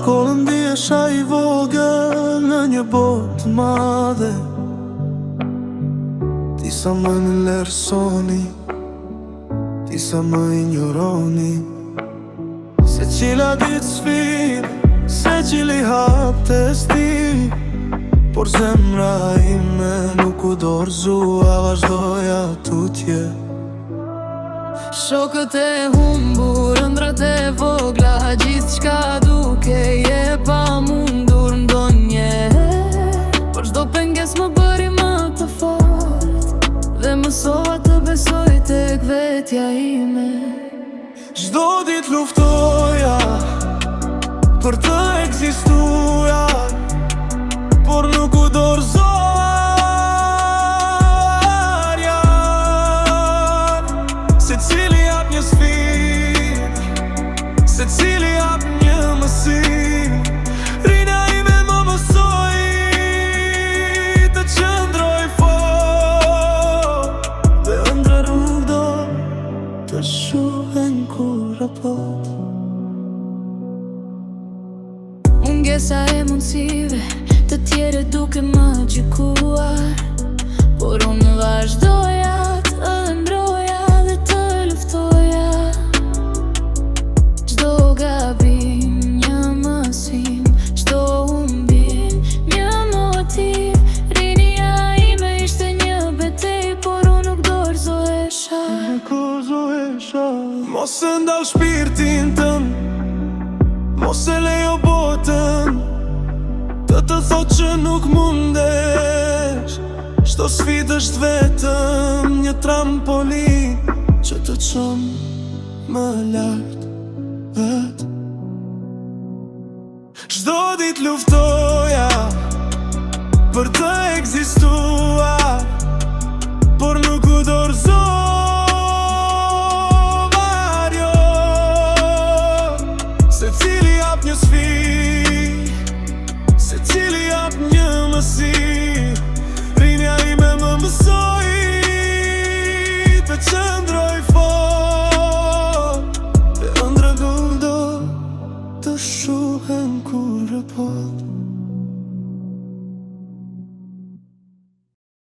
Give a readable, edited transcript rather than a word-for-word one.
shkollën ndjesha I vogël në një botë madhe. Ti sa më në lërsoni, ti sa më injoroni. Se cila ditë sfidë, se cili hap testi, por zemra ime nuk u dorëzua, vazhdoja tutje. Shokët e humbur, ëndrat e vogla, gjithçka duke je pa mundur ndonjëherë. Por çdo pengesë më bëri më të fort, dhe mësova të besoj tek vetja ime. Çdo ditë luftoja për të ekzistuar, por nuk u dorëzoj. Secili hap një sfidë, secili hap një mësim. Rina ime më mësoi të qëndroj fort, dhe ëndra nuk do të shuhen kur apo. Mungesa e mundësive të tjere duke më gjykuar, por unë vazhdoja të ndroja dhe të luftoja. Çdo gabim një mësim, çdo humbim një motiv. Rinia ime ishte një betejë, por unë nuk dorëzohesha. Mos e ndal shpirtin tëm, mos e lejo botën të thot që nuk mundesh. Çdo sfidë është vetëm një trampolin që të çon më lart vet. Çdo ditë luftoja për të